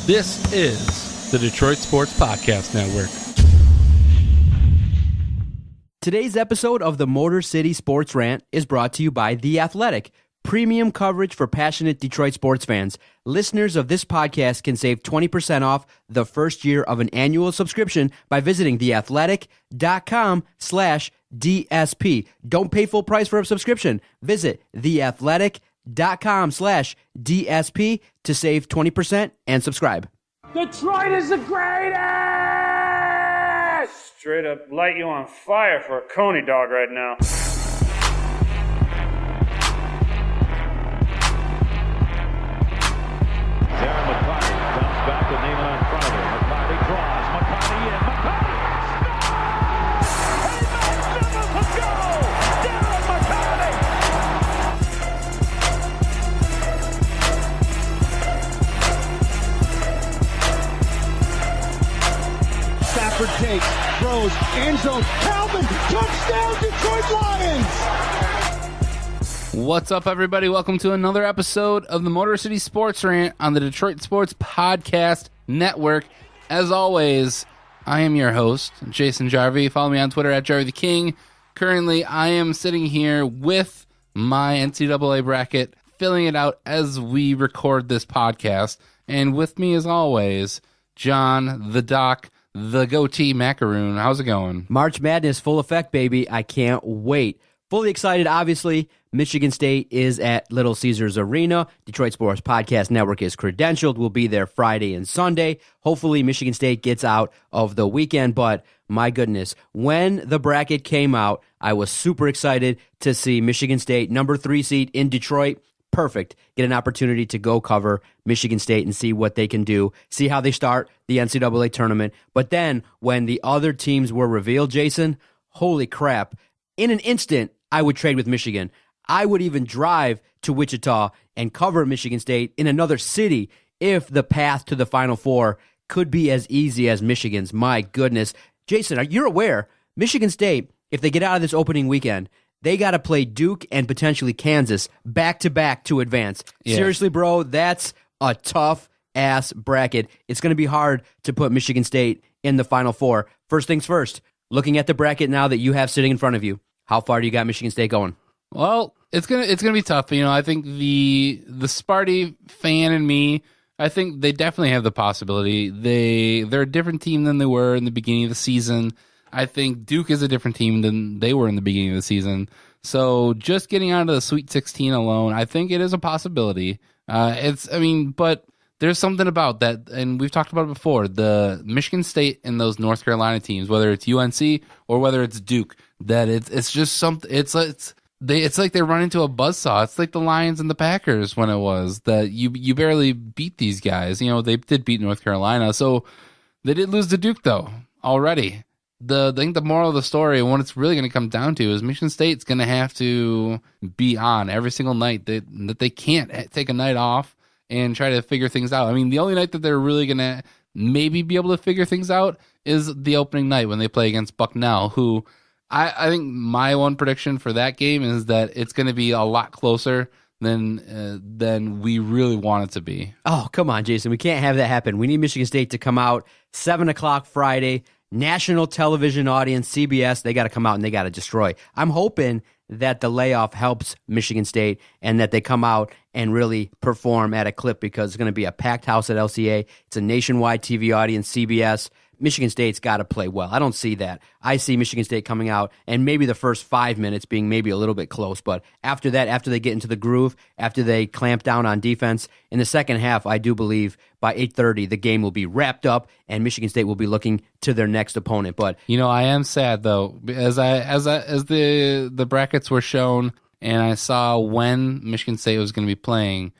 This is the Detroit Sports Podcast Network. Today's episode of the Motor City Sports Rant is brought to you by The Athletic, premium coverage for passionate Detroit sports fans. Listeners of this podcast can save 20% off the first year of an annual subscription by visiting theathletic.com/DSP. Don't pay full price for a subscription. Visit theathletic.com/DSP to save 20% and subscribe. Detroit is the greatest! Straight up light you on fire for a Coney dog right now. Darren McCarty comes back to Neiman in front of him. McCarty draws. McCarty in. McCarty scores! He makes it a goal! Darren McCarty! Stafford takes, throws, end zone, Calvin, touchdown, Detroit Lions! What's up, everybody? Welcome to another episode of the Motor City Sports Rant on the Detroit Sports Podcast Network. As always, I am your host, Jason Jarvie. Follow me on Twitter at Jarvie the King. Currently, I am sitting here with my NCAA bracket, filling it out as we record this podcast. And with me, as always, John, the Doc, the goatee macaroon. How's it going? March Madness, full effect, baby. I can't wait. Fully excited, obviously. Michigan State is at Little Caesars Arena. Detroit Sports Podcast Network is credentialed. We'll be there Friday and Sunday. Hopefully, Michigan State gets out of the weekend. But my goodness, when the bracket came out, I was super excited to see Michigan State, number 3 seed in Detroit. Perfect. Get an opportunity to go cover Michigan State and see what they can do, see how they start the NCAA tournament. But then when the other teams were revealed, Jason, holy crap. In an instant, I would trade with Michigan. I would even drive to Wichita and cover Michigan State in another city if the path to the Final Four could be as easy as Michigan's. My goodness. Jason, you're aware, Michigan State, if they get out of this opening weekend, they got to play Duke and potentially Kansas back-to-back to advance. Yeah. Seriously, bro, that's a tough-ass bracket. It's going to be hard to put Michigan State in the Final Four. First things first, looking at the bracket now that you have sitting in front of you, how far do you got Michigan State going? Well, it's gonna be tough. You know, I think the Sparty fan in me, I think they definitely have the possibility. They're a different team than they were in the beginning of the season. I think Duke is a different team than they were in the beginning of the season. So just getting out of the Sweet 16 alone, I think it is a possibility. But there's something about that, and we've talked about it before. The Michigan State and those North Carolina teams, whether it's UNC or whether it's Duke, that it's just something. It's like they run into a buzzsaw. It's like the Lions and the Packers when it was that you barely beat these guys. You know, they did beat North Carolina, so they did lose to Duke though already. I think the moral of the story and what it's really going to come down to is Michigan State's going to have to be on every single night that they can't take a night off and try to figure things out. I mean, the only night that they're really going to maybe be able to figure things out is the opening night when they play against Bucknell, who I think my one prediction for that game is that it's going to be a lot closer than we really want it to be. Oh, come on, Jason. We can't have that happen. We need Michigan State to come out 7 o'clock Friday, national television audience, CBS. They got to come out and they got to destroy. I'm hoping that the layoff helps Michigan State and that they come out and really perform at a clip because it's going to be a packed house at LCA. It's a nationwide TV audience, CBS. Michigan State's got to play well. I don't see that. I see Michigan State coming out and maybe the first 5 minutes being maybe a little bit close, but after that, after they get into the groove, after they clamp down on defense, in the second half, I do believe by 8:30 the game will be wrapped up and Michigan State will be looking to their next opponent. But you know, I am sad though, as the brackets were shown and I saw when Michigan State was going to be playing.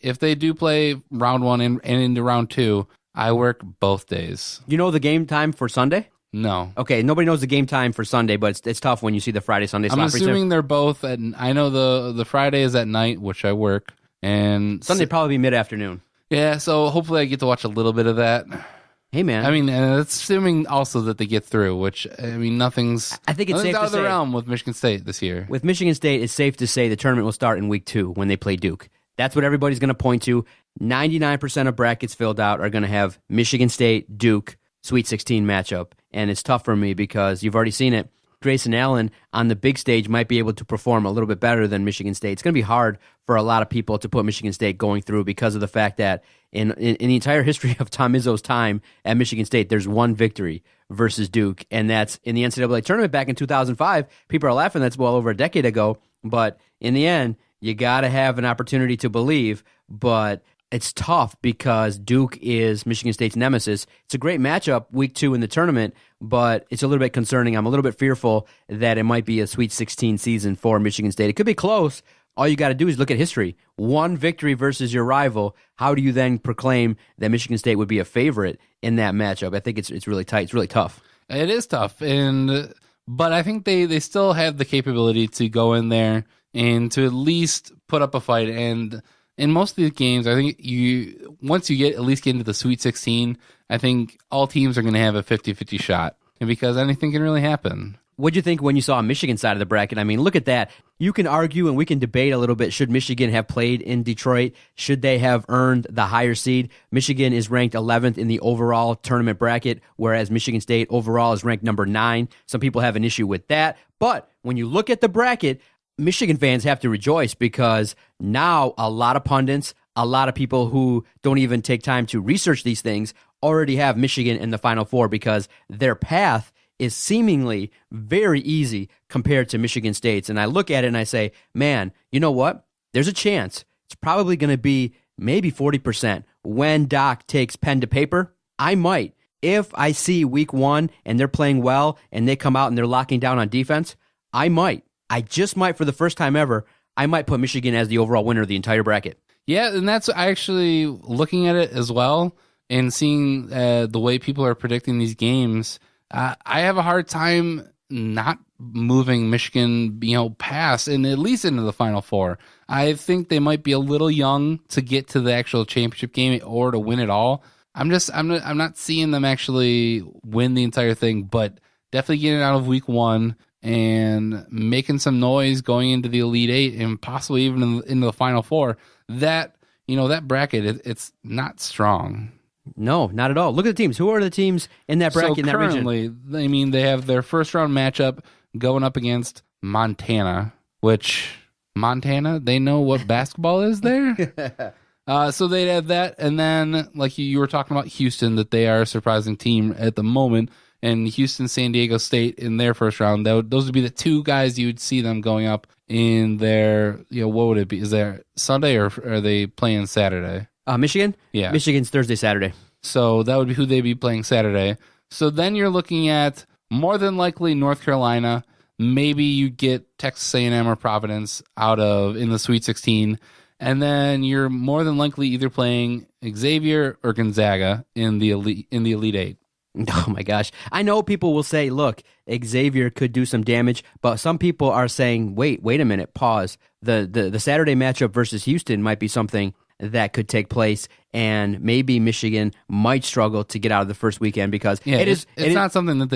If they do play round 1 and into round 2. I work both days. You know the game time for Sunday? No. Okay, nobody knows the game time for Sunday, but it's tough when you see the Friday, Sunday slot. I'm assuming they're both at, I know the Friday is at night, which I work, and Sunday probably mid-afternoon. Yeah, so hopefully I get to watch a little bit of that. Hey, man. I mean, it's assuming also that they get through, which, I mean, nothing's I think it's safe out to of the say, realm with Michigan State this year. With Michigan State, it's safe to say the tournament will start in week 2 when they play Duke. That's what everybody's going to point to. 99% of brackets filled out are going to have Michigan State, Duke, Sweet 16 matchup. And it's tough for me because you've already seen it. Grayson Allen on the big stage might be able to perform a little bit better than Michigan State. It's going to be hard for a lot of people to put Michigan State going through because of the fact that in the entire history of Tom Izzo's time at Michigan State, there's one victory versus Duke, and that's in the NCAA tournament back in 2005. People are laughing. That's well over a decade ago. But in the end, you got to have an opportunity to believe. But it's tough because Duke is Michigan State's nemesis. It's a great matchup week 2 in the tournament, but it's a little bit concerning. I'm a little bit fearful that it might be a Sweet 16 season for Michigan State. It could be close. All you got to do is look at history. One victory versus your rival. How do you then proclaim that Michigan State would be a favorite in that matchup? I think it's really tight. It's really tough. It is tough, but I think they still have the capability to go in there and to at least put up a fight. And in most of these games, I think once you at least get into the Sweet 16, I think all teams are going to have a 50-50 shot, and because anything can really happen. What'd you think when you saw Michigan side of the bracket? I mean, look at that. You can argue and we can debate a little bit. Should Michigan have played in Detroit? Should they have earned the higher seed? Michigan is ranked 11th in the overall tournament bracket, whereas Michigan State overall is ranked number 9. Some people have an issue with that. But when you look at the bracket, Michigan fans have to rejoice because now a lot of pundits, a lot of people who don't even take time to research these things already have Michigan in the Final Four because their path is seemingly very easy compared to Michigan State's. And I look at it and I say, man, you know what? There's a chance. It's probably going to be maybe 40%. When Doc takes pen to paper, I might. If I see week 1 and they're playing well and they come out and they're locking down on defense, I might. I just might, for the first time ever, I might put Michigan as the overall winner of the entire bracket. Yeah, and that's actually looking at it as well and seeing the way people are predicting these games. I have a hard time not moving Michigan, past and at least into the Final Four. I think they might be a little young to get to the actual championship game or to win it all. I'm not seeing them actually win the entire thing, but definitely getting out of week 1 and making some noise going into the Elite 8 and possibly even into the Final Four. That bracket, it's not strong. No, not at all. Look at the teams. Who are the teams in that bracket in that region? Currently, they have their first round matchup going up against Montana, which they know what basketball is there. So they'd have that. And then, like you were talking about Houston, that they are a surprising team at the moment. And Houston, San Diego State in their first round. Those would be the two guys you would see them going up in their, what would it be? Is there Sunday or are they playing Saturday? Michigan? Yeah. Michigan's Thursday, Saturday. So that would be who they'd be playing Saturday. So then you're looking at more than likely North Carolina. Maybe you get Texas A&M or Providence in the Sweet 16. And then you're more than likely either playing Xavier or Gonzaga in the Elite 8. Oh my gosh. I know people will say, look, Xavier could do some damage, but some people are saying, wait a minute, pause. The Saturday matchup versus Houston might be something that could take place, and maybe Michigan might struggle to get out of the first weekend because it's not something that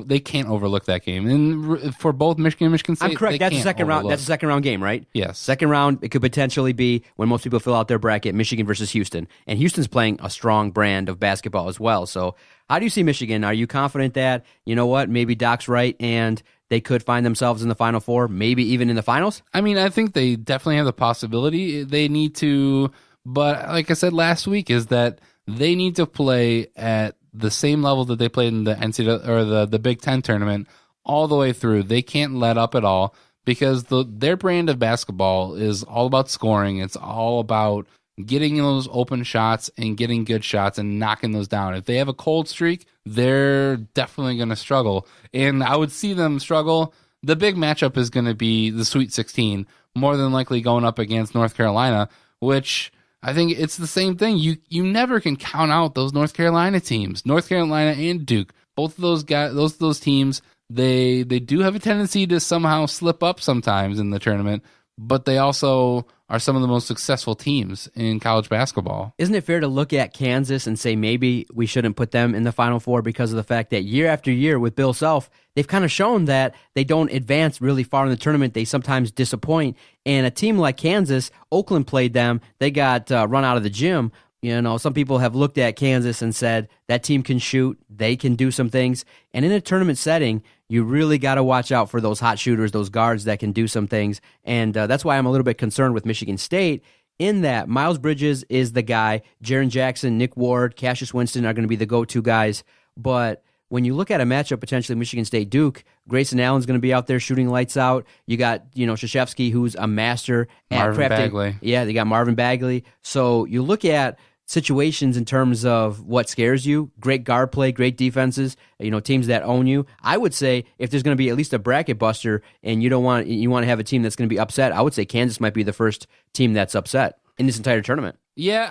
they can't overlook that game. And for both Michigan and Michigan State, I'm correct. That's a second round. That's a second round game, right? Yes. Second round, it could potentially be when most people fill out their bracket, Michigan versus Houston. And Houston's playing a strong brand of basketball as well. So how do you see Michigan? Are you confident that, maybe Doc's right and they could find themselves in the Final Four, maybe even in the finals? I mean, I think they definitely have the possibility. They need to. But like I said last week, is that they need to play at the same level that they played in the NCAA or the Big Ten tournament all the way through. They can't let up at all because their brand of basketball is all about scoring. It's all about getting those open shots and getting good shots and knocking those down. If they have a cold streak, they're definitely going to struggle. And I would see them struggle. The big matchup is going to be the Sweet 16, more than likely going up against North Carolina, which I think it's the same thing. You never can count out those North Carolina teams. North Carolina and Duke, both of those guys, those teams, they do have a tendency to somehow slip up sometimes in the tournament, but they also are some of the most successful teams in college basketball. Isn't it fair to look at Kansas and say maybe we shouldn't put them in the Final Four because of the fact that year after year with Bill Self, they've kind of shown that they don't advance really far in the tournament. They sometimes disappoint. And a team like Kansas, Oakland played them. They got run out of the gym. You know, some people have looked at Kansas and said that team can shoot, they can do some things. And in a tournament setting, you really got to watch out for those hot shooters, those guards that can do some things. And that's why I'm a little bit concerned with Michigan State in that Miles Bridges is the guy. Jaren Jackson, Nick Ward, Cassius Winston are going to be the go-to guys. But when you look at a matchup, potentially Michigan State-Duke, Grayson Allen's going to be out there shooting lights out. You got, Krzyzewski, who's a master at Marvin crafting. Bagley. Yeah, they got Marvin Bagley. So you look at situations in terms of what scares you, great guard play, great defenses, teams that own you. I would say if there's going to be at least a bracket buster and you want to have a team that's going to be upset, I would say Kansas might be the first team that's upset in this entire tournament. Yeah,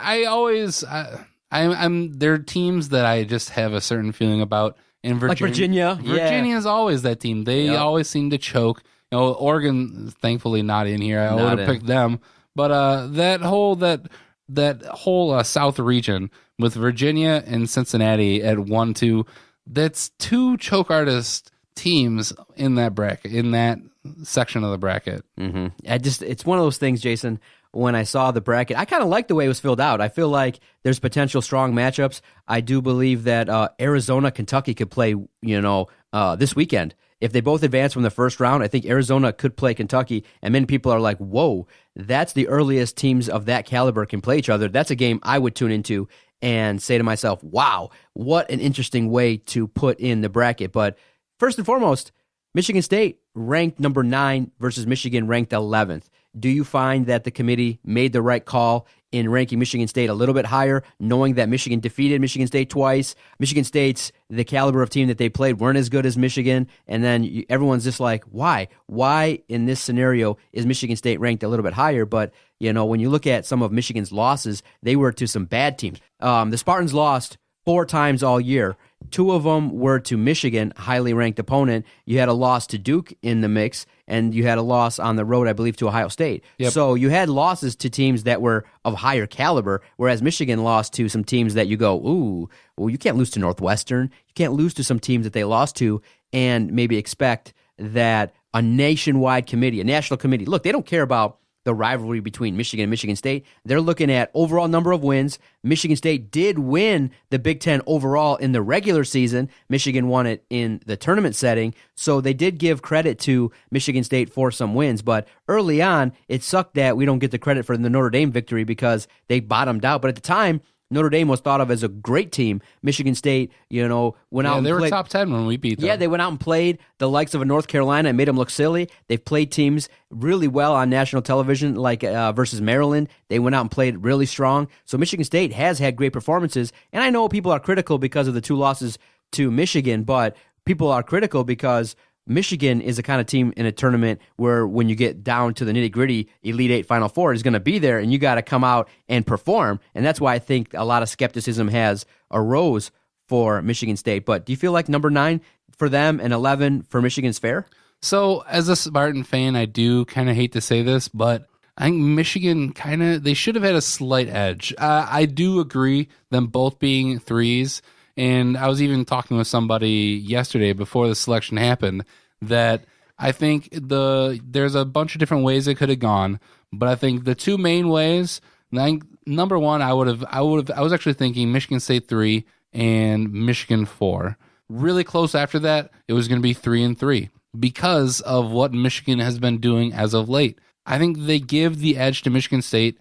there are teams that I just have a certain feeling about. In Virginia, like Virginia. Virginia is always that team. They always seem to choke. Oregon, thankfully, not in here. I would have picked them. But that whole South region with Virginia and Cincinnati at 1-2, that's two choke artist teams in that bracket, in that section of the bracket. Mm-hmm. It's one of those things, Jason. When I saw the bracket, I kind of like the way it was filled out. I feel like there's potential strong matchups. I do believe that Arizona, Kentucky could play, this weekend. If they both advance from the first round, I think Arizona could play Kentucky, and many people are like, whoa, that's the earliest teams of that caliber can play each other. That's a game I would tune into and say to myself, wow, what an interesting way to put in the bracket. But first and foremost, Michigan State ranked number 9 versus Michigan ranked 11th. Do you find that the committee made the right call in ranking Michigan State a little bit higher, knowing that Michigan defeated Michigan State twice? Michigan State's, the caliber of team that they played, weren't as good as Michigan, and then everyone's just like, why? Why in this scenario is Michigan State ranked a little bit higher? But, when you look at some of Michigan's losses, they were to some bad teams. The Spartans lost 4 times all year. 2 of them were to Michigan, highly ranked opponent. You had a loss to Duke in the mix, and you had a loss on the road, I believe, to Ohio State. Yep. So you had losses to teams that were of higher caliber, whereas Michigan lost to some teams that you go, ooh, well, you can't lose to Northwestern. You can't lose to some teams that they lost to and maybe expect that a nationwide committee, a national committee, look, they don't care about the rivalry between Michigan and Michigan State. They're looking at overall number of wins. Michigan State did win the Big Ten overall in the regular season. Michigan won it in the tournament setting. So they did give credit to Michigan State for some wins. But early on, it sucked that we don't get the credit for the Notre Dame victory because they bottomed out. But at the time, Notre Dame was thought of as a great team. Michigan State, went out and they were played. top 10 when we beat them. Yeah, they went out and played the likes of a North Carolina and made them look silly. They've played teams really well on national television, like versus Maryland. They went out and played really strong. So Michigan State has had great performances. And I know people are critical because of the 2 losses to Michigan, but people are critical because Michigan is the kind of team in a tournament where when you get down to the nitty-gritty, Elite 8 Final Four is going to be there, and you got to come out and perform. And that's why I think a lot of skepticism has arose for Michigan State. But do you feel like number 9 for them and 11 for Michigan's fair? So as a Spartan fan, I do kind of hate to say this, but I think Michigan they should have had a slight edge. I do agree them both being 3s. And I was even talking with somebody yesterday before the selection happened that I think there's a bunch of different ways it could have gone, but I think the 2 main ways. Number 1, I was actually thinking Michigan State 3 and Michigan 4. Really close after that, it was going to be 3 and 3 because of what Michigan has been doing as of late. I think they give the edge to Michigan State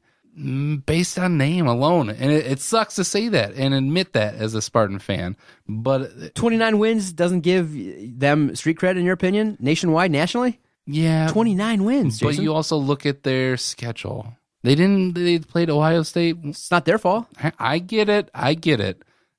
based on name alone. And it sucks to say that and admit that as a Spartan fan. But 29 wins doesn't give them street cred, in your opinion, nationwide, nationally? Yeah. 29 wins, Jason. But you also look at their schedule. They played Ohio State. It's not their fault. I get it.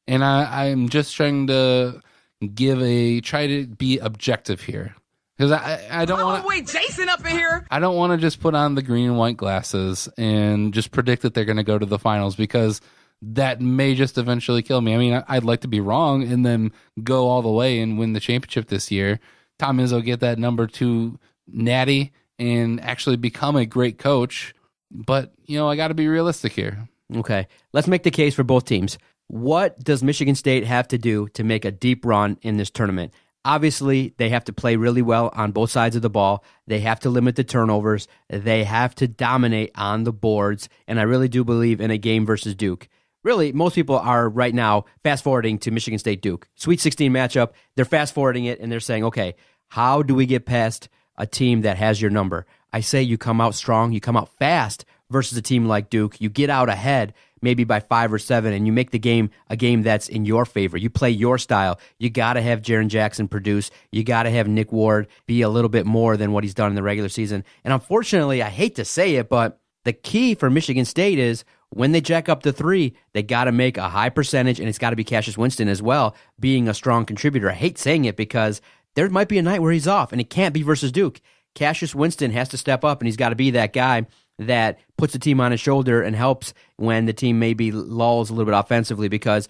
And I'm just trying to try to be objective here. Because I don't want to wait Jason up in here. I don't want to just put on the green and white glasses and just predict that they're going to go to the finals because that may just eventually kill me. I mean, I'd like to be wrong and then go all the way and win the championship this year. Tom Izzo get that number 2 natty and actually become a great coach. But, I got to be realistic here. Okay, let's make the case for both teams. What does Michigan State have to do to make a deep run in this tournament? Obviously, they have to play really well on both sides of the ball. They have to limit the turnovers. They have to dominate on the boards. And I really do believe in a game versus Duke. Really, most people are right now fast-forwarding to Michigan State-Duke. Sweet 16 matchup, they're fast-forwarding it, and they're saying, okay, how do we get past a team that has your number? I say you come out strong, you come out fast versus a team like Duke. You get out ahead maybe by 5 or 7, and you make the game a game that's in your favor. You play your style. You got to have Jaren Jackson produce. You got to have Nick Ward be a little bit more than what he's done in the regular season. And unfortunately, I hate to say it, but the key for Michigan State is when they jack up the 3, they got to make a high percentage, and it's got to be Cassius Winston as well, being a strong contributor. I hate saying it because there might be a night where he's off, and it can't be versus Duke. Cassius Winston has to step up, and he's got to be that guy that puts the team on his shoulder and helps when the team maybe lulls a little bit offensively, because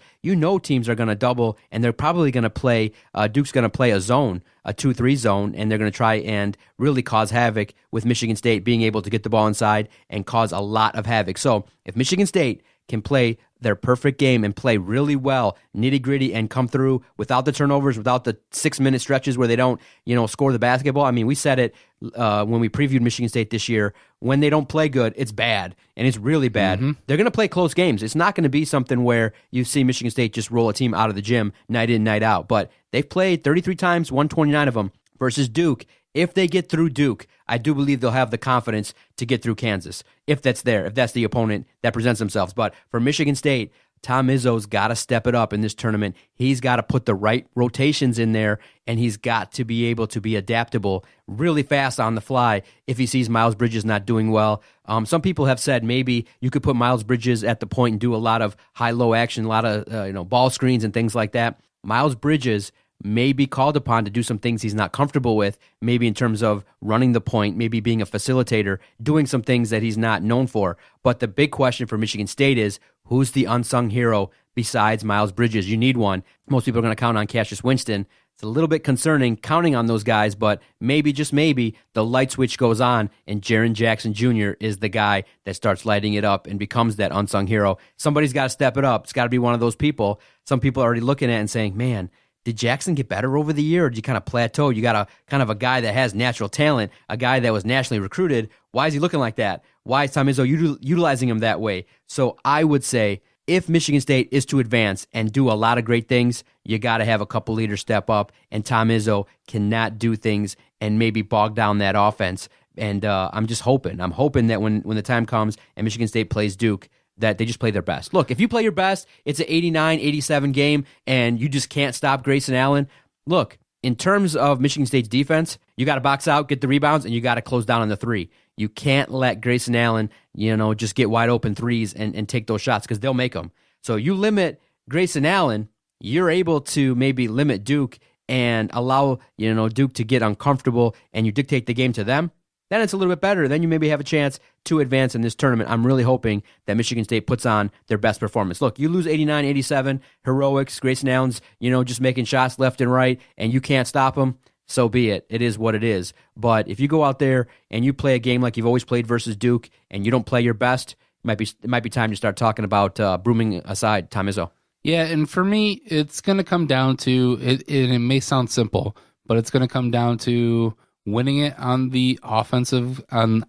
teams are going to double, and they're probably going to play, Duke's going to play a zone, a 2-3 zone, and they're going to try and really cause havoc with Michigan State being able to get the ball inside and cause a lot of havoc. So if Michigan State can play their perfect game and play really well, nitty-gritty, and come through without the turnovers, without the 6-minute stretches where they don't, score the basketball. I mean, we said it when we previewed Michigan State this year. When they don't play good, it's bad, and it's really bad. Mm-hmm. They're going to play close games. It's not going to be something where you see Michigan State just roll a team out of the gym night in, night out. But they've played 33 times, 129 of them, versus Duke. If they get through Duke, I do believe they'll have the confidence to get through Kansas, if that's the opponent that presents themselves. But for Michigan State, Tom Izzo's got to step it up in this tournament. He's got to put the right rotations in there, and he's got to be able to be adaptable really fast on the fly if he sees Miles Bridges not doing well. Some people have said maybe you could put Miles Bridges at the point and do a lot of high-low action, a lot of ball screens and things like that. Miles Bridges may be called upon to do some things he's not comfortable with, maybe in terms of running the point, maybe being a facilitator, doing some things that he's not known for. But the big question for Michigan State is, who's the unsung hero besides Miles Bridges? You need one. Most people are going to count on Cassius Winston. It's a little bit concerning counting on those guys, but maybe, just maybe, the light switch goes on and Jaren Jackson Jr. is the guy that starts lighting it up and becomes that unsung hero. Somebody's got to step it up. It's got to be one of those people. Some people are already looking at it and saying, man, did Jackson get better over the year, or did you kind of plateau? You got a guy that has natural talent, a guy that was nationally recruited. Why is he looking like that? Why is Tom Izzo utilizing him that way? So I would say if Michigan State is to advance and do a lot of great things, you got to have a couple leaders step up, and Tom Izzo cannot do things and maybe bog down that offense. And I'm just hoping. I'm hoping that when the time comes and Michigan State plays Duke, that they just play their best. Look, if you play your best, it's an 89-87 game, and you just can't stop Grayson Allen. Look, in terms of Michigan State's defense, you got to box out, get the rebounds, and you got to close down on the 3. You can't let Grayson Allen, just get wide open threes and take those shots, because they'll make them. So you limit Grayson Allen, you're able to maybe limit Duke and allow Duke to get uncomfortable, and you dictate the game to them. Then it's a little bit better. Then you maybe have a chance to advance in this tournament. I'm really hoping that Michigan State puts on their best performance. Look, you lose 89-87, heroics, Grayson Allen's, just making shots left and right, and you can't stop them. So be it. It is what it is. But if you go out there and you play a game like you've always played versus Duke, and you don't play your best, it might be time to start talking about brooming aside Tom Izzo. Yeah, and for me, it's going to come down to it may sound simple, but it's going to come down to winning it on the offensive and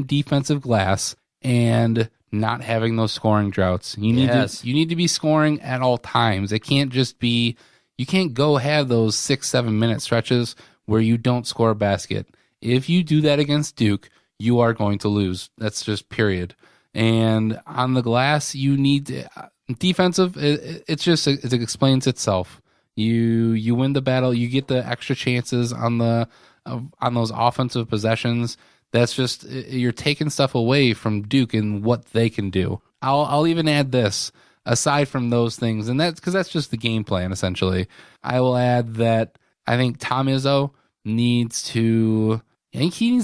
defensive glass, and not having those scoring droughts. You need to be scoring at all times. It can't just be, you can't go have those 6-7 minute stretches where you don't score a basket. If you do that against Duke, you are going to lose. That's just period. And on the glass, you need defensive. It explains itself. You win the battle. You get the extra chances on those offensive possessions. That's just, you're taking stuff away from Duke and what they can do. I'll even add this aside from those things, and that's because that's just the game plan essentially. I will add that I think Tom Izzo needs to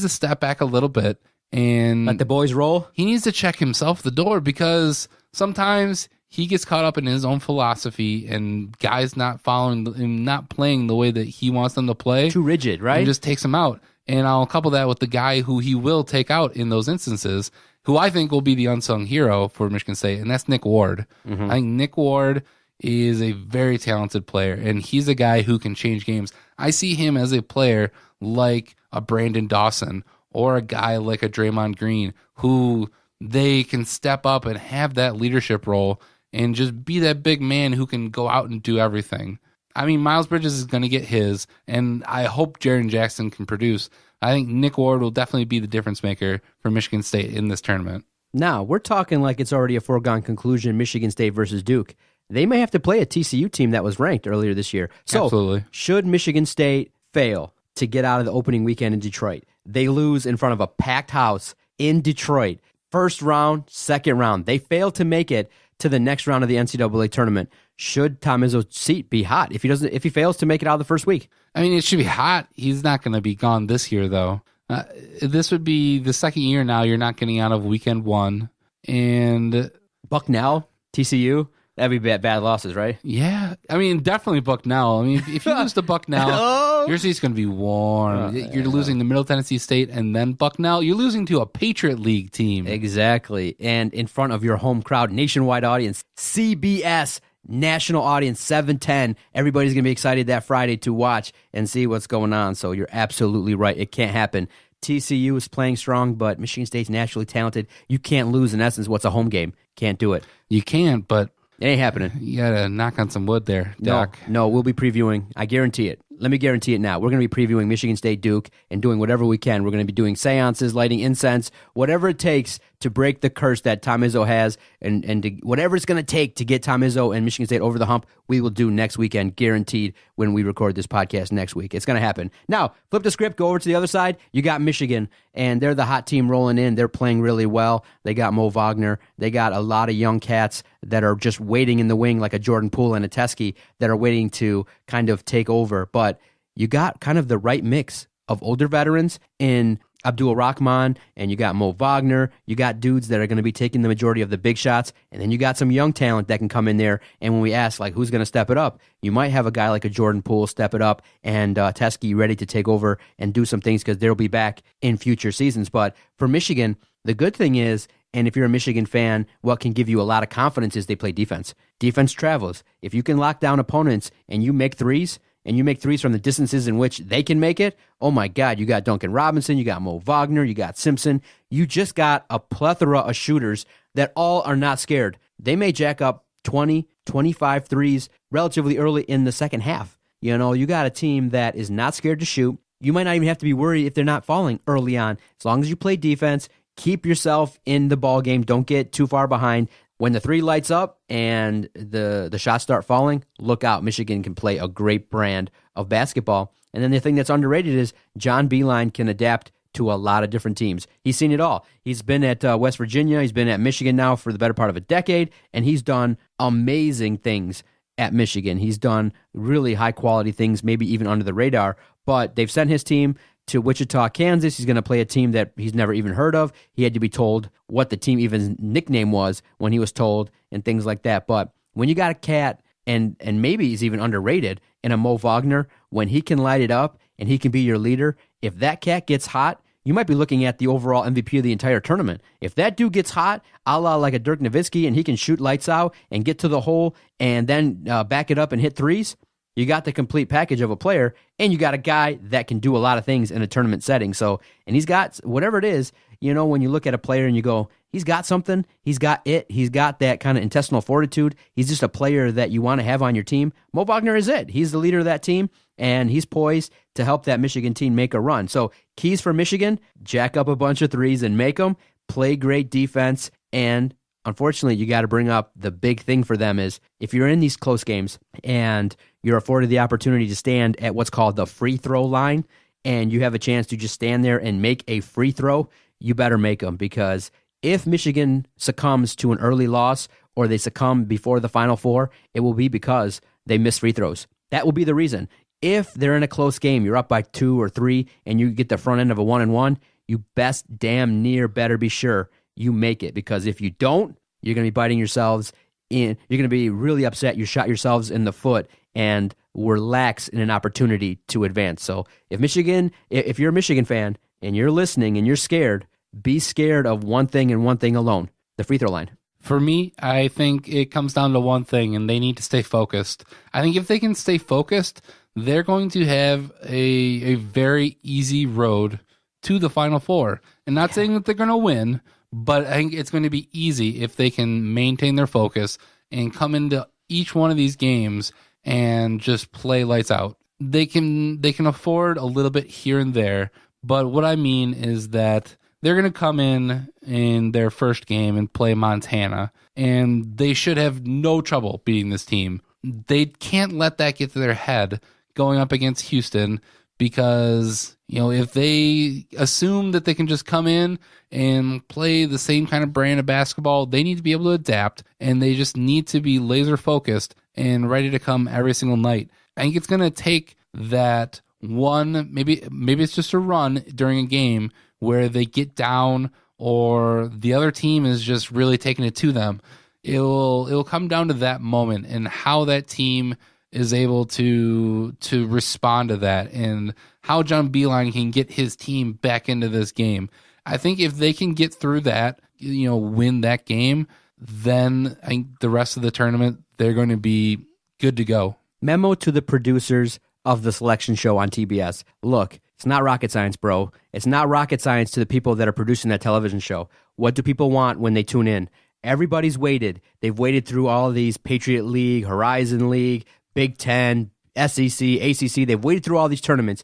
step back a little bit and let the boys roll. He needs to check himself the door, because sometimes he gets caught up in his own philosophy, and guys not following him, not playing the way that he wants them to play. Too rigid, right? And just takes him out. And I'll couple that with the guy who he will take out in those instances, who I think will be the unsung hero for Michigan State, and that's Nick Ward. I think Nick Ward is a very talented player, and he's a guy who can change games. I see him as a player like a Brandon Dawson or a guy like a Draymond Green, who they can step up and have that leadership role and just be that big man who can go out and do everything. I mean, Miles Bridges is going to get his, and I hope Jaren Jackson can produce. I think Nick Ward will definitely be the difference maker for Michigan State in this tournament. Now, we're talking like it's already a foregone conclusion, Michigan State versus Duke. They may have to play a TCU team that was ranked earlier this year. So, Absolutely. Should Michigan State fail to get out of the opening weekend in Detroit, they lose in front of a packed house in Detroit. First round, second round. They fail to make it to the next round of the NCAA tournament. Should Tom Izzo's seat be hot if he fails to make it out of the first week? I mean, it should be hot. He's not going to be gone this year, though. This would be the second year now you're not getting out of weekend one. And Bucknell, TCU, that'd be bad losses, right? yeah, I mean, definitely Bucknell. I mean, if you lose to Bucknell, your seat's going to be warm. You're losing to Middle Tennessee State and then Bucknell. You're losing to a Patriot League team. Exactly. And in front of your home crowd, nationwide audience, CBS national audience, 7:10. Everybody's going to be excited that Friday to watch and see what's going on. So you're absolutely right. It can't happen. TCU is playing strong, but Michigan State's naturally talented. You can't lose, in essence, what's a home game. Can't do it. You can't, but it ain't happening. You got to knock on some wood there, Doc. No, we'll be previewing. I guarantee it. Let me guarantee it now. We're going to be previewing Michigan State Duke and doing whatever we can. We're going to be doing seances, lighting incense, whatever it takes to break the curse that Tom Izzo has, and to, whatever it's going to take to get Tom Izzo and Michigan State over the hump, we will do next weekend, guaranteed, when we record this podcast next week. It's going to happen. Now, flip the script, go over to the other side. You got Michigan, and they're the hot team rolling in. They're playing really well. They got Mo Wagner. They got a lot of young cats that are just waiting in the wing, like a Jordan Poole and a Teskey, that are waiting to kind of take over. But you got kind of the right mix of older veterans in Abdul Rahman, and you got Mo Wagner. You got dudes that are going to be taking the majority of the big shots, and then you got some young talent that can come in there. And when we ask, like, who's going to step it up, you might have a guy like a Jordan Poole step it up, and Teskey ready to take over and do some things because they'll be back in future seasons. But for Michigan, the good thing is, and if you're a Michigan fan, what can give you a lot of confidence is they play defense. Defense travels. If you can lock down opponents and you make threes, and you make threes from the distances in which they can make it, oh my God, you got Duncan Robinson, you got Mo Wagner, you got Simpson. You just got a plethora of shooters that all are not scared. They may jack up 20, 25 threes relatively early in the second half. You know, you got a team that is not scared to shoot. You might not even have to be worried if they're not falling early on. As long as you play defense, keep yourself in the ball game, don't get too far behind. When the three lights up and the shots start falling, look out. Michigan can play a great brand of basketball. And then the thing that's underrated is John Beilein can adapt to a lot of different teams. He's seen it all. He's been at West Virginia. He's been at Michigan now for the better part of a decade, and he's done amazing things at Michigan. He's done really high-quality things, maybe even under the radar, but they've sent his team to Wichita, Kansas. He's going to play a team that he's never even heard of. He had to be told what the team even nickname was when he was told and things like that. But when you got a cat, and maybe he's even underrated, in a Mo Wagner, when he can light it up and he can be your leader, if that cat gets hot, you might be looking at the overall MVP of the entire tournament. If that dude gets hot, a la like a Dirk Nowitzki, and he can shoot lights out and get to the hole and then back it up and hit threes, you got the complete package of a player, and you got a guy that can do a lot of things in a tournament setting. So, and he's got whatever it is, you know, when you look at a player and you go, he's got something, he's got it, he's got that kind of intestinal fortitude, he's just a player that you want to have on your team. Mo Wagner is it. He's the leader of that team, and he's poised to help that Michigan team make a run. So, keys for Michigan, jack up a bunch of threes and make them, play great defense, and unfortunately, you got to bring up the big thing for them is if you're in these close games and you're afforded the opportunity to stand at what's called the free throw line, and you have a chance to just stand there and make a free throw, you better make them, because if Michigan succumbs to an early loss or they succumb before the Final Four, it will be because they miss free throws. That will be the reason. If they're in a close game, you're up by 2 or 3, and you get the front end of a 1-and-1, you best damn near better be sure you make it, because if you don't, you're going to be biting yourselves in. You're going to be really upset. You shot yourselves in the foot and were lax in an opportunity to advance. So if you're a Michigan fan and you're listening and you're scared, be scared of one thing and one thing alone, the free throw line. For me, I think it comes down to one thing, and they need to stay focused. I think if they can stay focused, they're going to have a very easy road to the Final Four. And not saying that they're going to win, but I think it's going to be easy if they can maintain their focus and come into each one of these games and just play lights out. They can afford a little bit here and there, but what I mean is that they're going to come in their first game and play Montana, and they should have no trouble beating this team. They can't let that get to their head going up against Houston, because if they assume that they can just come in and play the same kind of brand of basketball, they need to be able to adapt, and they just need to be laser focused and ready to come every single night. I think it's going to take that one, maybe it's just a run during a game where they get down or the other team is just really taking it to them. It'll come down to that moment and how that team is able to respond to that, and how John Beilein can get his team back into this game. I think if they can get through that, win that game, then I think the rest of the tournament, they're going to be good to go. Memo to the producers of the selection show on TBS. Look, it's not rocket science, bro. It's not rocket science to the people that are producing that television show. What do people want when they tune in? Everybody's waited. They've waited through all of these Patriot League, Horizon League, Big Ten, SEC, ACC. They've waited through all these tournaments,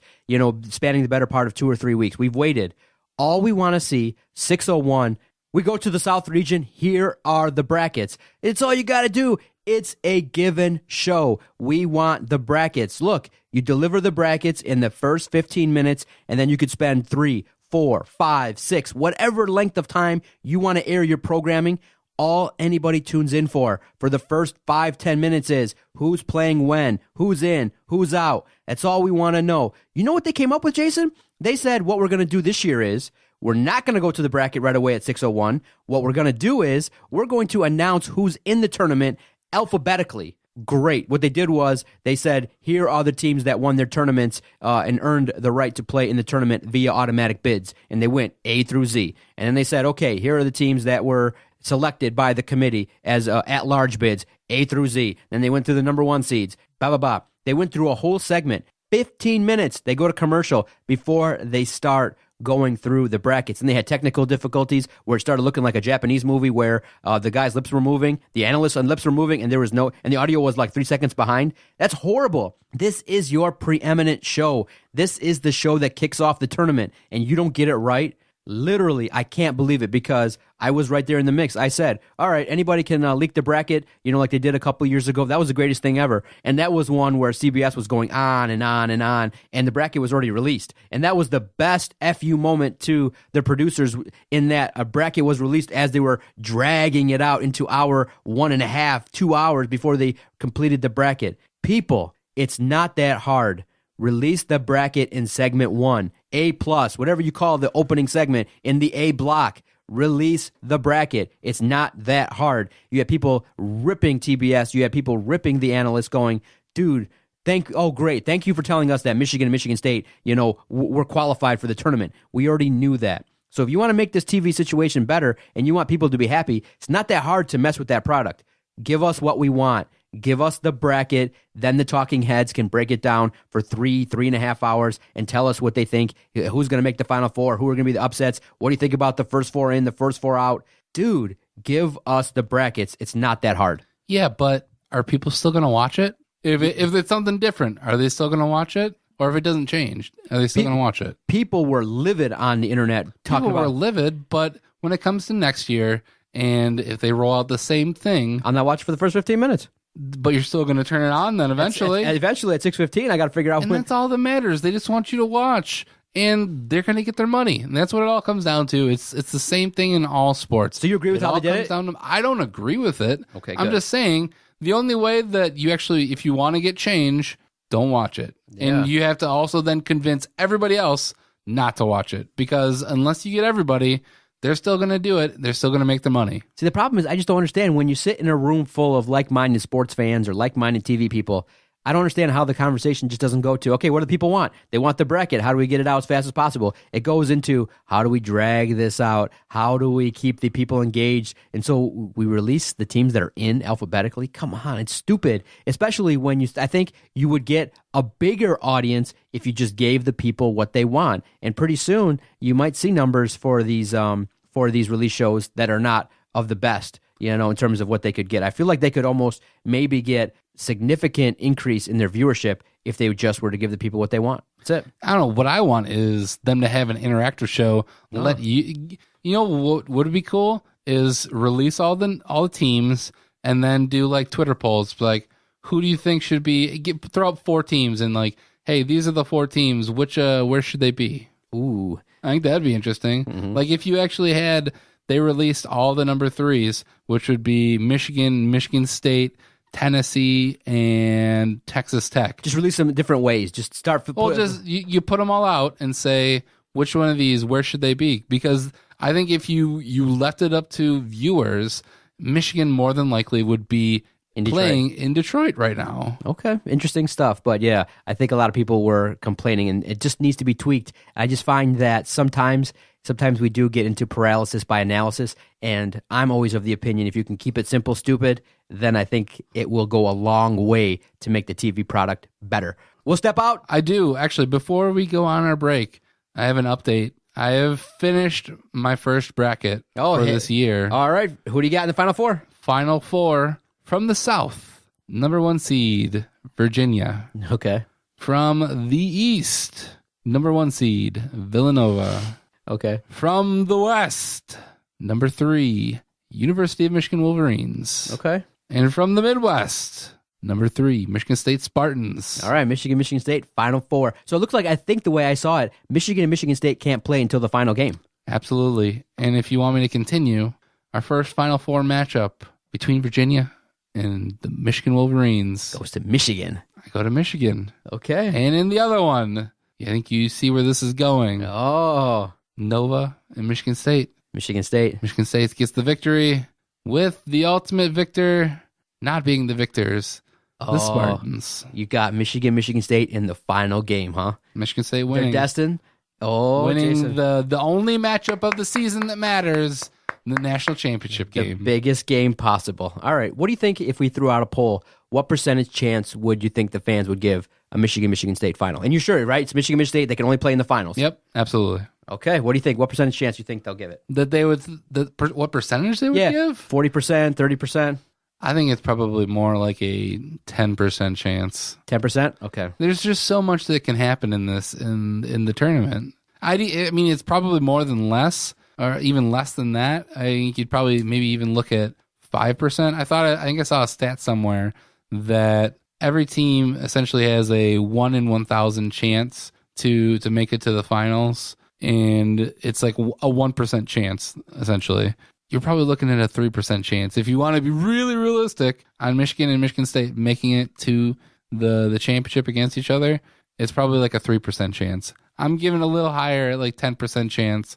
spanning the better part of 2 or 3 weeks. We've waited. All we want to see, 601, we go to the South region. Here are the brackets. It's all you got to do. It's a given show. We want the brackets. Look, you deliver the brackets in the first 15 minutes, and then you could spend 3, 4, 5, 6, whatever length of time you want to air your programming. All anybody tunes in for the first 5-10 minutes is who's playing when, who's in, who's out. That's all we want to know. You know what they came up with, Jason? They said what we're going to do this year is we're not going to go to the bracket right away at 601. What we're going to do is we're going to announce who's in the tournament alphabetically. Great. What they did was they said, here are the teams that won their tournaments and earned the right to play in the tournament via automatic bids. And they went A through Z. And then they said, okay, here are the teams that were selected by the committee as at-large bids, A through Z. Then they went through the number 1 seeds, blah, blah, blah. They went through a whole segment, 15 minutes. They go to commercial before they start going through the brackets. And they had technical difficulties where it started looking like a Japanese movie where the guy's lips were moving, the analyst's lips were moving, and the audio was like 3 seconds behind. That's horrible. This is your preeminent show. This is the show that kicks off the tournament, and you don't get it right. Literally, I can't believe it, because I was right there in the mix. I said, all right, anybody can leak the bracket, like they did a couple years ago. That was the greatest thing ever. And that was one where CBS was going on and on and on, and the bracket was already released. And that was the best FU moment to the producers, in that a bracket was released as they were dragging it out into hour 1.5, 2 hours before they completed the bracket. People, it's not that hard. Release the bracket in segment 1, A+, whatever you call the opening segment in the A block. Release the bracket. It's not that hard. You have people ripping TBS. You have people ripping the analysts going, dude, great. Thank you for telling us that Michigan and Michigan State, we're qualified for the tournament. We already knew that. So if you want to make this TV situation better and you want people to be happy, it's not that hard to mess with that product. Give us what we want. Give us the bracket, then the talking heads can break it down for 3.5 hours and tell us what they think, who's going to make the Final Four, who are going to be the upsets, what do you think about the first 4 in, the first 4 out. Dude, give us the brackets. It's not that hard. Yeah, but are people still going to watch it? If it's something different, are they still going to watch it? Or if it doesn't change, are they still going to watch it? People were livid on the internet talking about... People were livid, but when it comes to next year, and if they roll out the same thing... I'm not watching for the first 15 minutes. But you're still going to turn it on then eventually. Eventually at 6:15, I got to figure out when. And that's all that matters. They just want you to watch, and they're going to get their money. And that's what it all comes down to. It's the same thing in all sports. So you agree with how they did it? I don't agree with it. Okay, good. I'm just saying the only way that you actually, if you want to get change, don't watch it. Yeah. And you have to also then convince everybody else not to watch it, because unless you get everybody, they're still going to do it. They're still going to make the money. See, the problem is I just don't understand when you sit in a room full of like-minded sports fans or like-minded TV people, I don't understand how the conversation just doesn't go to, okay, what do the people want? They want the bracket. How do we get it out as fast as possible? It goes into, how do we drag this out? How do we keep the people engaged? And so we release the teams that are in alphabetically. Come on, it's stupid. Especially when I think you would get a bigger audience if you just gave the people what they want. And pretty soon you might see numbers for these release shows that are not of the best, in terms of what they could get. I feel like they could almost maybe get significant increase in their viewership if they just were to give the people what they want. That's it. I don't know. What I want is them to have an interactive show. Let what would be cool is release all the teams and then do like Twitter polls, like who do you think should be? Throw up 4 teams and like, hey, these are the 4 teams. Where should they be? Ooh, I think that'd be interesting. Mm-hmm. Like if you actually they released all the number 3s, which would be Michigan, Michigan State, Tennessee, and Texas Tech. Just release them in different ways. Just start. You put them all out and say which one of these, where should they be? Because I think if you left it up to viewers, Michigan more than likely would be playing in Detroit right now. Okay, interesting stuff. But yeah, I think a lot of people were complaining, and it just needs to be tweaked. I just find that sometimes we do get into paralysis by analysis, and I'm always of the opinion if you can keep it simple, stupid, then I think it will go a long way to make the TV product better. We'll step out. I do. Actually, before we go on our break, I have an update. I have finished my first bracket for this year. All right. Who do you got in the Final Four? Final Four from the South. Number 1 seed, Virginia. Okay. From the East, number 1 seed, Villanova. Okay. From the West, number 3, University of Michigan Wolverines. Okay. And from the Midwest, number 3, Michigan State Spartans. All right, Michigan State, Final Four. So it looks like, I think the way I saw it, Michigan and Michigan State can't play until the final game. Absolutely. And if you want me to continue, our first Final Four matchup between Virginia and the Michigan Wolverines goes to Michigan. I go to Michigan. Okay. And in the other one, I think you see where this is going. Oh. Nova and Michigan State. Michigan State gets the victory with the ultimate victor not being the victors, the Spartans. You got Michigan State in the final game, huh? Michigan State winning. They're destined. Winning Jason. the only matchup of the season that matters, the national championship game. The biggest game possible. All right. What do you think if we threw out a poll? What percentage chance would you think the fans would give a Michigan State final? And you're sure, right? It's Michigan State. They can only play in the finals. Yep, absolutely. Okay, what do you think? What percentage chance do you think they'll give it? That they would, what percentage they would give? 40%, 30%? I think it's probably more like a 10% chance. 10%? Okay. There's just so much that can happen in this, in the tournament. I mean, it's probably more than less, or even less than that. I think you'd probably maybe even look at 5%. I think I saw a stat somewhere that every team essentially has a 1 in 1,000 chance to make it to the finals. And it's like a 1% chance, essentially. You're probably looking at a 3% chance. If you want to be really realistic on Michigan and Michigan State making it to the championship against each other, it's probably like a 3% chance. I'm giving a little higher at like 10% chance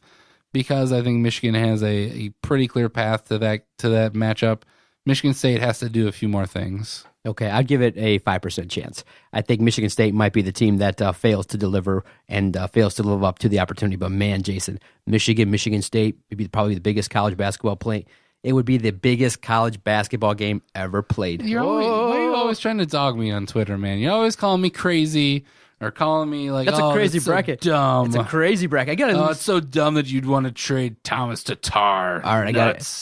because I think Michigan has a pretty clear path to that matchup. Michigan State has to do a few more things. Okay, I'd give it a 5% chance. I think Michigan State might be the team that fails to deliver and fails to live up to the opportunity. But man, Jason, Michigan State would be probably the biggest college basketball play. It would be the biggest college basketball game ever played. Why are you always trying to dog me on Twitter, man? You're always calling me crazy. Or calling me like, that's a crazy bracket. So dumb. It's a crazy bracket. It's so dumb that you'd want to trade Thomas Tatar. All right, I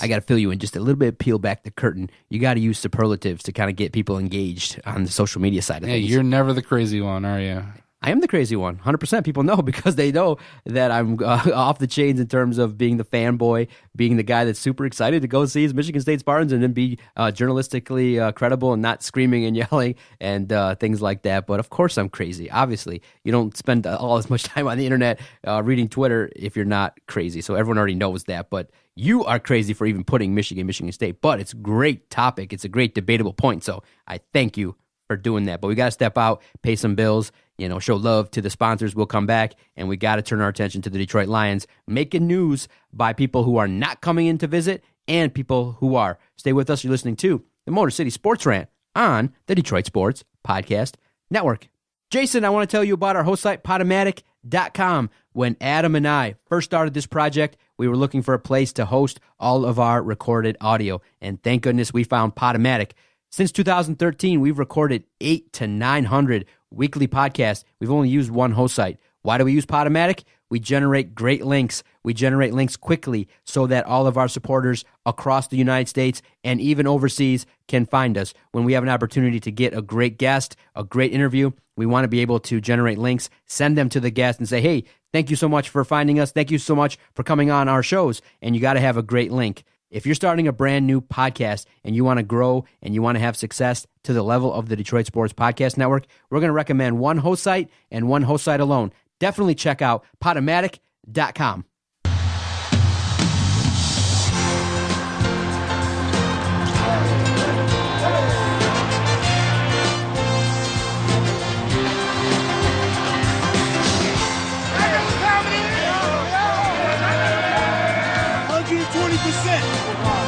got to fill you in just a little bit. Peel back the curtain. You got to use superlatives to kind of get people engaged on the social media side of things. You're never the crazy one, are you? I am the crazy one, 100%. People know because they know that I'm off the chains in terms of being the fanboy, being the guy that's super excited to go see his Michigan State Spartans and then be journalistically credible and not screaming and yelling and things like that. But of course I'm crazy. Obviously, you don't spend all as much time on the internet reading Twitter if you're not crazy. So everyone already knows that. But you are crazy for even putting Michigan State. But it's a great topic. It's a great debatable point. So I thank you for doing that. But we got to step out, pay some bills, show love to the sponsors. We'll come back, and we got to turn our attention to the Detroit Lions, making news by people who are not coming in to visit and people who are. Stay with us. You're listening to the Motor City Sports Rant on the Detroit Sports Podcast Network. Jason, I want to tell you about our host site, Podomatic.com. When Adam and I first started this project, we were looking for a place to host all of our recorded audio, and thank goodness we found Podomatic. Since 2013, we've recorded 800 to 900 weekly podcasts. We've only used one host site. Why do we use Podomatic? We generate great links. We generate links quickly so that all of our supporters across the United States and even overseas can find us. When we have an opportunity to get a great guest, a great interview, we want to be able to generate links, send them to the guest and say, hey, thank you so much for finding us. Thank you so much for coming on our shows. And you got to have a great link. If you're starting a brand new podcast and you want to grow and you want to have success to the level of the Detroit Sports Podcast Network, we're going to recommend one host site and one host site alone. Definitely check out Podomatic.com.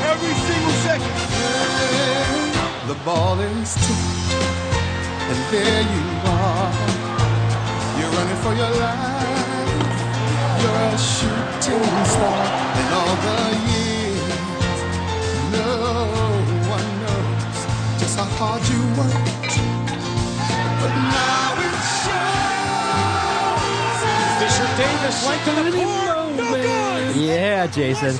Every single second. The ball is tipped, and there you are. You're running for your life. You're a shooting star. And all the years, no one knows just how hard you worked. But now it shows. Fisher Davis length of the court. No good. Yeah, Jason.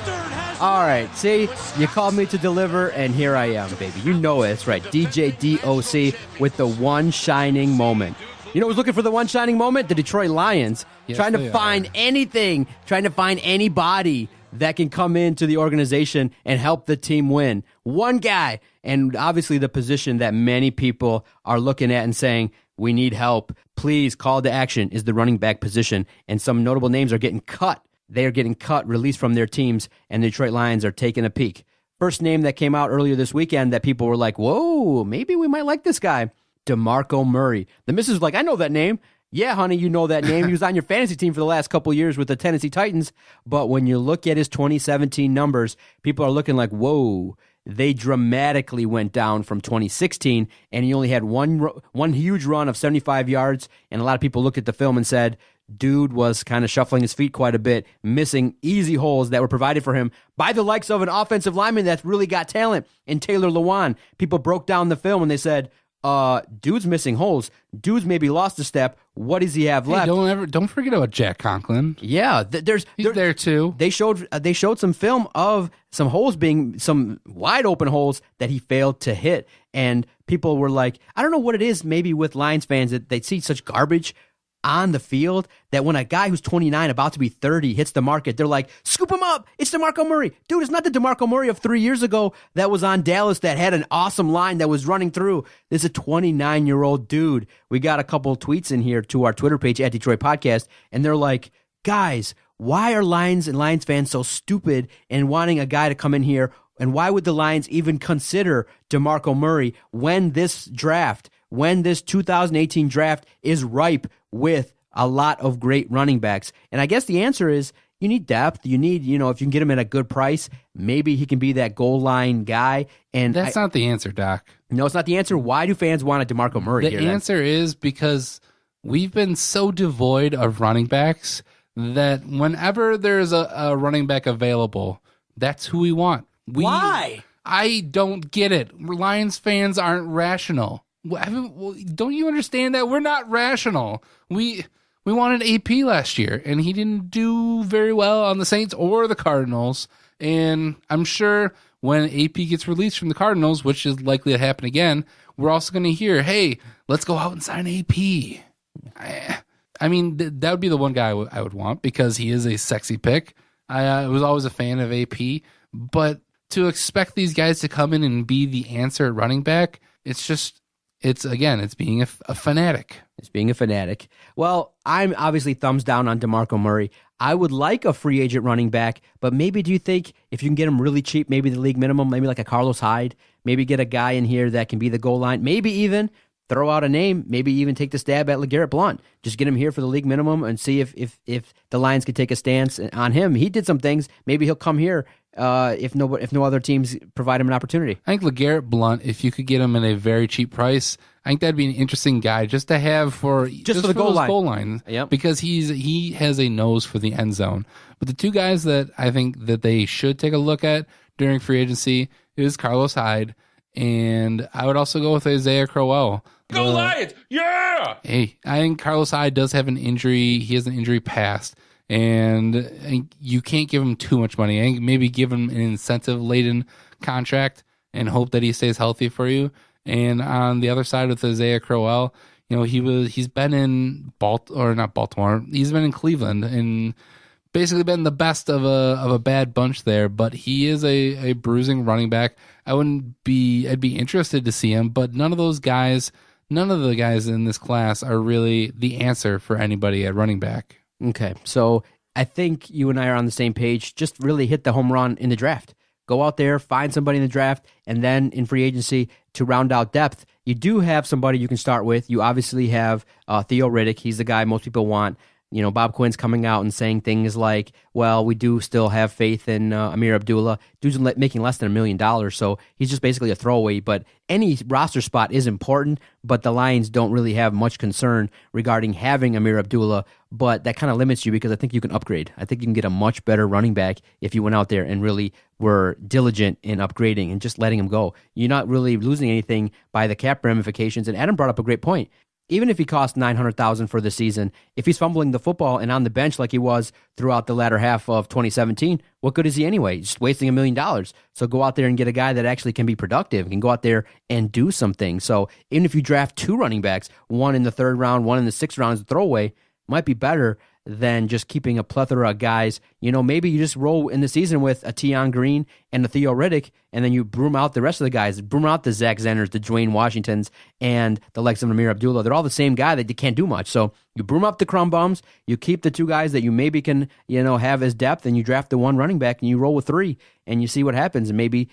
All right, see, you called me to deliver, and here I am, baby. You know it. That's right, DJ DOC with the one shining moment. You know who's looking for the one shining moment? The Detroit Lions. Yes, trying to they find are. anything, trying to find anybody that can come into the organization and help the team win. One guy, and obviously the position that many people are looking at and saying, we need help. Please, call to action is the running back position, and some notable names are getting cut. They are getting cut, released from their teams, and the Detroit Lions are taking a peek. First name that came out earlier this weekend that people were like, whoa, maybe we might like this guy, DeMarco Murray. The missus was like, I know that name. Yeah, honey, you know that name. He was on your fantasy team for the last couple of years with the Tennessee Titans. But when you look at his 2017 numbers, people are looking like, whoa, they dramatically went down from 2016, and he only had one huge run of 75 yards, and a lot of people looked at the film and said, dude was kind of shuffling his feet quite a bit, missing easy holes that were provided for him by the likes of an offensive lineman that's really got talent in Taylor Lewan. People broke down the film and they said, dude's missing holes. Dude's maybe lost a step. What does he have left? Don't forget about Jack Conklin. Yeah, He's there too. They showed some film of some holes being some wide open holes that he failed to hit, and people were like, I don't know what it is. Maybe with Lions fans that they see such garbage on the field that when a guy who's 29, about to be 30, hits the market, they're like, scoop him up. It's DeMarco Murray. Dude, it's not the DeMarco Murray of 3 years ago that was on Dallas that had an awesome line that was running through. This is a 29-year-old dude. We got a couple tweets in here to our Twitter page at Detroit Podcast, and they're like, guys, why are Lions and Lions fans so stupid in wanting a guy to come in here? And why would the Lions even consider DeMarco Murray when this 2018 draft is ripe with a lot of great running backs? And I guess the answer is you need depth. You need, if you can get him at a good price, maybe he can be that goal line guy. And That's not the answer, Doc. No, it's not the answer. Why do fans want a DeMarco Murray here? The answer is because we've been so devoid of running backs that whenever there's a running back available, that's who we want. Why? I don't get it. Lions fans aren't rational. Don't you understand that? We're not rational. We wanted AP last year, and he didn't do very well on the Saints or the Cardinals. And I'm sure when AP gets released from the Cardinals, which is likely to happen again, we're also going to hear, hey, let's go out and sign AP. I mean, that would be the one guy I would want because he is a sexy pick. I was always a fan of AP, but to expect these guys to come in and be the answer at running back, it's being a fanatic. It's being a fanatic. Well, I'm obviously thumbs down on DeMarco Murray. I would like a free agent running back, but maybe do you think if you can get him really cheap, maybe the league minimum, maybe like a Carlos Hyde, maybe get a guy in here that can be the goal line, maybe even throw out a name, maybe even take the stab at LeGarrette Blount. Just get him here for the league minimum and see if the Lions could take a stance on him. He did some things. Maybe he'll come here if no other teams provide him an opportunity. I think LeGarrette Blount, if you could get him at a very cheap price, I think that'd be an interesting guy just to have for the goal line. Goal line. Yep. Because he has a nose for the end zone. But the two guys that I think that they should take a look at during free agency is Carlos Hyde, and I would also go with Isaiah Crowell. Go Lions! Yeah! Hey, I think Carlos Hyde does have an injury. He has an injury past, and you can't give him too much money. I think maybe give him an incentive-laden contract and hope that he stays healthy for you. And on the other side with Isaiah Crowell, he's been in not Baltimore. He's been in Cleveland and basically been the best of a bad bunch there. But he is a bruising running back. I'd be interested to see him, but none of the guys in this class are really the answer for anybody at running back. Okay, so I think you and I are on the same page. Just really hit the home run in the draft. Go out there, find somebody in the draft, and then in free agency to round out depth, you do have somebody you can start with. You obviously have Theo Riddick. He's the guy most people want. Bob Quinn's coming out and saying things like, well, we do still have faith in Amir Abdullah. Dude's making less than $1 million, so he's just basically a throwaway. But any roster spot is important, but the Lions don't really have much concern regarding having Amir Abdullah, but that kind of limits you because I think you can upgrade. I think you can get a much better running back if you went out there and really were diligent in upgrading and just letting him go. You're not really losing anything by the cap ramifications, and Adam brought up a great point. Even if he costs $900,000 for the season, if he's fumbling the football and on the bench like he was throughout the latter half of 2017, what good is he anyway? He's just wasting $1 million. So go out there and get a guy that actually can be productive, can go out there and do something. So even if you draft 2 running backs, one in the 3rd round, one in the 6th round as a throwaway, might be better than just keeping a plethora of guys. Maybe you just roll in the season with a Tion Green and a Theo Riddick, and then you broom out the rest of the guys, broom out the Zach Zenners, the Dwayne Washingtons, and the likes of Amir Abdullah. They're all the same guy that you can't do much. So you broom up the crumb bums, you keep the 2 guys that you maybe can, have as depth, and you draft the 1 running back, and you roll with 3, and you see what happens. And maybe,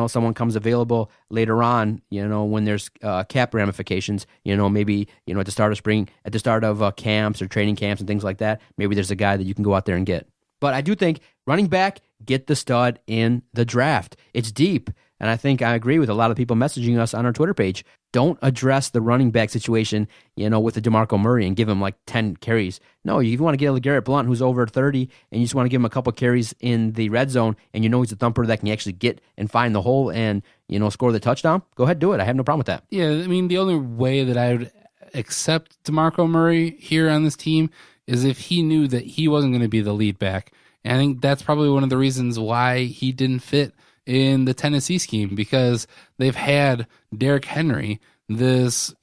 someone comes available later on, when there's cap ramifications, maybe, at the start of spring, at the start of camps or training camps and things like that, maybe there's a guy that you can go out there and get. But I do think running back, get the stud in the draft. It's deep. And I think I agree with a lot of people messaging us on our Twitter page. Don't address the running back situation, with the DeMarco Murray and give him like 10 carries. No, you want to get a LeGarrette Blount who's over 30 and you just want to give him a couple carries in the red zone and he's a thumper that can actually get and find the hole and, score the touchdown. Go ahead, do it. I have no problem with that. Yeah, I mean, the only way that I would accept DeMarco Murray here on this team is if he knew that he wasn't going to be the lead back. And I think that's probably one of the reasons why he didn't fit in the Tennessee scheme, because they've had Derrick Henry. He's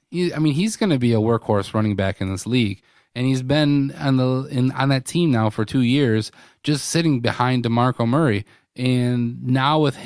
going to be a workhorse running back in this league, and he's been on that team now for 2 years, just sitting behind DeMarco Murray. And now with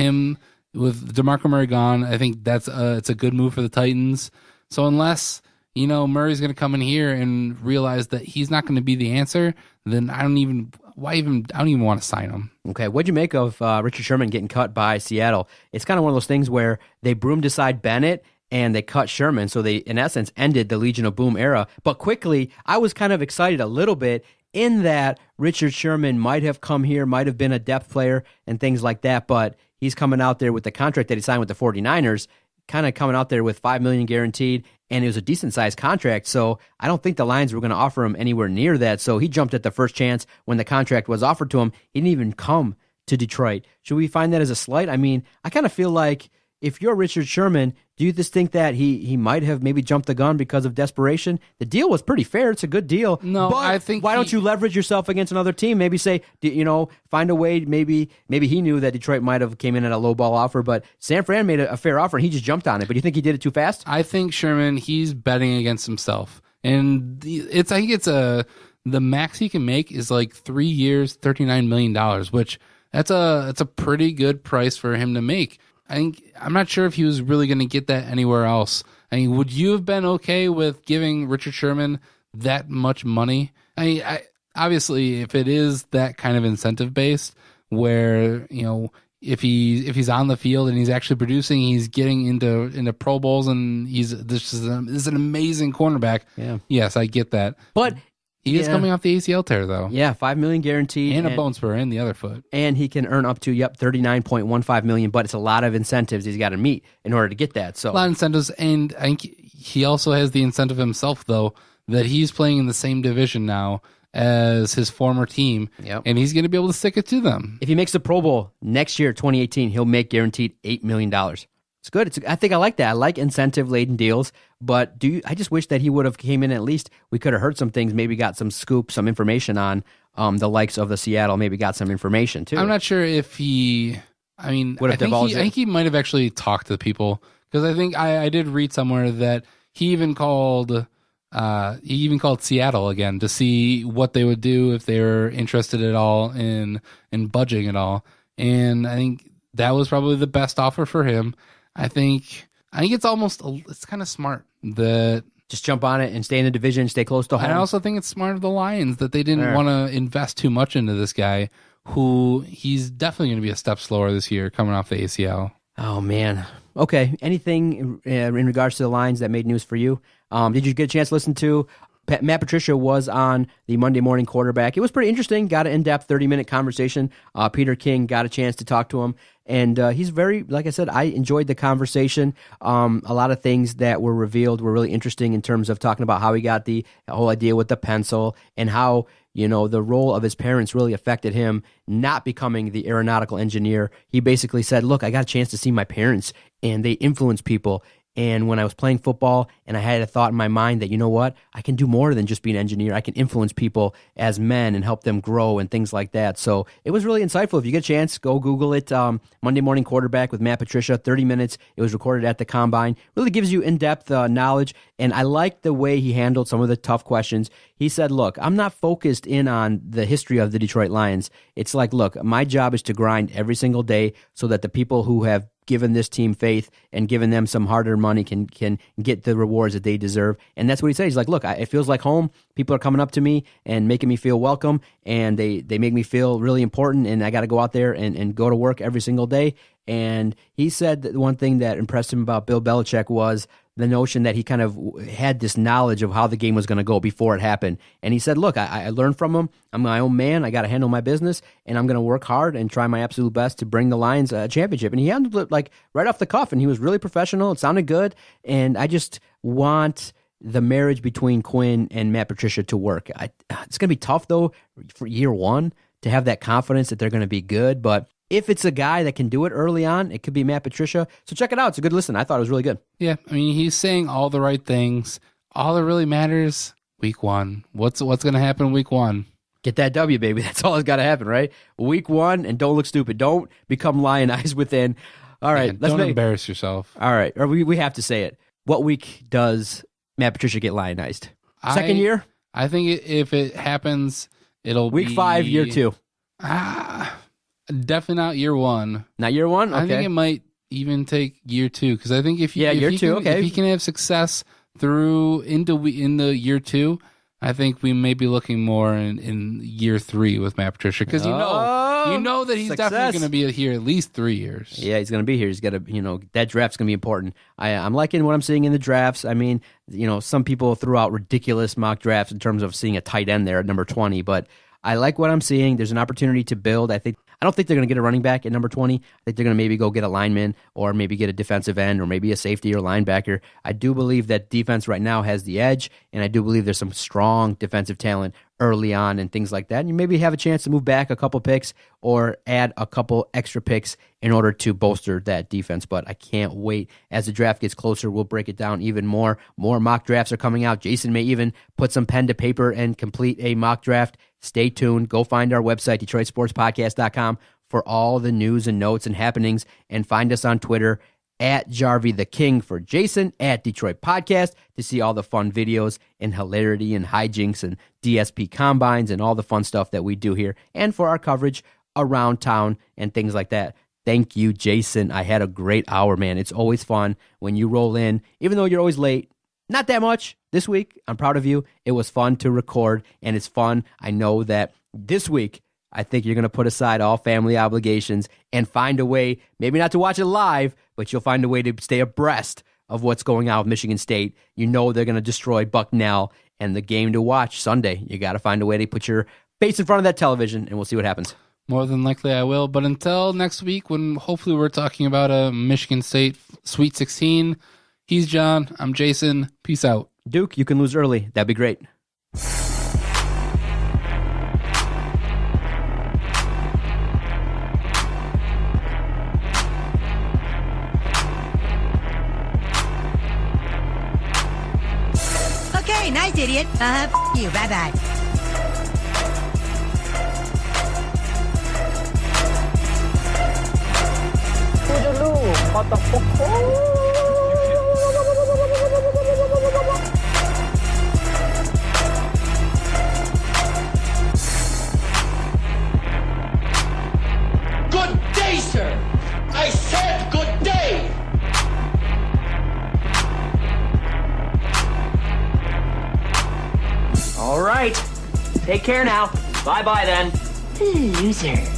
DeMarco Murray gone, I think it's a good move for the Titans. So unless Murray's going to come in here and realize that he's not going to be the answer, then I don't even want to sign him. Okay, what'd you make of Richard Sherman getting cut by Seattle? It's kind of one of those things where they broomed aside Bennett and they cut Sherman, so they, in essence, ended the Legion of Boom era. But quickly, I was kind of excited a little bit in that Richard Sherman might have come here, might have been a depth player and things like that, but he's coming out there with the contract that he signed with the 49ers, kind of coming out there with $5 million guaranteed, and it was a decent-sized contract, so I don't think the Lions were going to offer him anywhere near that, so he jumped at the first chance when the contract was offered to him. He didn't even come to Detroit. Should we find that as a slight? I mean, I kind of feel like if you're Richard Sherman, do you just think that he might have maybe jumped the gun because of desperation? The deal was pretty fair. It's a good deal. No, but I think why don't you leverage yourself against another team? Maybe say, find a way. Maybe he knew that Detroit might have came in at a low ball offer, but San Fran made a fair offer and he just jumped on it. But do you think he did it too fast? I think Sherman, he's betting against himself, and the max he can make is like 3 years, $39 million, which it's a pretty good price for him to make. I'm not sure if he was really going to get that anywhere else. I mean, would you have been okay with giving Richard Sherman that much money? I obviously, if it is that kind of incentive based, where if he's on the field and he's actually producing, he's getting into Pro Bowls, and this is an amazing cornerback. Yeah. Yes, I get that, but he is coming off the ACL tear, though. Yeah, $5 million guaranteed. And a bone spur in the other foot. And he can earn up to, $39.15 million, but it's a lot of incentives he's got to meet in order to get that. So a lot of incentives, and I think he also has the incentive himself, though, that he's playing in the same division now as his former team, and he's going to be able to stick it to them. If he makes the Pro Bowl next year, 2018, he'll make guaranteed $8 million. It's good. I think I like that. I like incentive-laden deals, but I just wish that he would have came in at least. We could have heard some things, maybe got some scoop, some information on the likes of the Seattle, maybe got some information, too. I'm not sure if he... I mean, I think he might have actually talked to people, because I think I did read somewhere that he even called Seattle again to see what they would do if they were interested at all in budging at all. And I think that was probably the best offer for him. I think it's kind of smart that just jump on it and stay in the division, stay close to home. I also think it's smart of the Lions that they didn't want to invest too much into this guy, who he's definitely going to be a step slower this year coming off the ACL. Oh, man. Okay. Anything in regards to the Lions that made news for you? Did you get a chance to listen to Matt Patricia was on the Monday Morning Quarterback? It was pretty interesting. Got an in-depth 30-minute conversation. Peter King got a chance to talk to him. And he's very, like I said, I enjoyed the conversation. A lot of things that were revealed were really interesting in terms of talking about how he got the whole idea with the pencil and how, the role of his parents really affected him not becoming the aeronautical engineer. He basically said, look, I got a chance to see my parents, and they influence people. And when I was playing football and I had a thought in my mind that, you know what, I can do more than just be an engineer. I can influence people as men and help them grow and things like that. So it was really insightful. If you get a chance, go Google it. Monday Morning Quarterback with Matt Patricia, 30 minutes. It was recorded at the Combine. Really gives you in-depth knowledge. And I like the way he handled some of the tough questions. He said, look, I'm not focused in on the history of the Detroit Lions. It's like, look, my job is to grind every single day so that the people who have given this team faith and given them some hard-earned money can get the rewards that they deserve. And that's what he said. He's like, look, it feels like home. People are coming up to me and making me feel welcome, and they make me feel really important, and I got to go out there and go to work every single day. And he said that one thing that impressed him about Bill Belichick was the notion that he kind of had this knowledge of how the game was going to go before it happened. And he said, look, I learned from him. I'm my own man. I got to handle my business, and I'm going to work hard and try my absolute best to bring the Lions a championship. And he handled it like right off the cuff, and he was really professional. It sounded good. And I just want the marriage between Quinn and Matt Patricia to work. It's going to be tough, though, for year one to have that confidence that they're going to be good. But if it's a guy that can do it early on, it could be Matt Patricia. So check it out. It's a good listen. I thought it was really good. Yeah, I mean, he's saying all the right things. All that really matters, week one. What's going to happen week one? Get that W, baby. That's all that's got to happen, right? Week one, and don't look stupid. Don't become lionized within. All right. Don't embarrass yourself. All right. Or we have to say it. What week does Matt Patricia get lionized? Second year? I think if it happens, it'll be... Week 5, year 2. Definitely not year 1. Not year 1? Okay. I think it might even take year 2, because I think if he can have success through into year 2, I think we may be looking more in year 3 with Matt Patricia, because you know that he's definitely going to be here at least 3 years. Yeah, he's going to be here. He's got to, that draft's going to be important. I'm liking what I'm seeing in the drafts. I mean, some people threw out ridiculous mock drafts in terms of seeing a tight end there at number 20, but I like what I'm seeing. There's an opportunity to build. I don't think they're going to get a running back at number 20. I think they're going to maybe go get a lineman, or maybe get a defensive end, or maybe a safety or linebacker. I do believe that defense right now has the edge, and I do believe there's some strong defensive talent early on and things like that. And you maybe have a chance to move back a couple picks or add a couple extra picks in order to bolster that defense. But I can't wait. As the draft gets closer, we'll break it down even more. More mock drafts are coming out. Jason may even put some pen to paper and complete a mock draft. Stay tuned. Go find our website, DetroitSportsPodcast.com, for all the news and notes and happenings. And find us on Twitter, at Jarvie the King for Jason, at Detroit Podcast, to see all the fun videos and hilarity and hijinks and DSP combines and all the fun stuff that we do here, and for our coverage around town and things like that. Thank you, Jason. I had a great hour, man. It's always fun when you roll in, even though you're always late. Not that much this week. I'm proud of you. It was fun to record, and it's fun. I know that this week, I think you're going to put aside all family obligations and find a way, maybe not to watch it live, but you'll find a way to stay abreast of what's going on with Michigan State. You know they're going to destroy Bucknell, and the game to watch Sunday. You got to find a way to put your face in front of that television, and we'll see what happens. More than likely I will. But until next week, when hopefully we're talking about a Michigan State Sweet 16, He's John. I'm Jason. Peace out. Duke, you can lose early. That'd be great. Okay, nice, idiot. You. Bye-bye. Good day, sir. I said good day. All right. Take care now. Bye-bye then. Loser.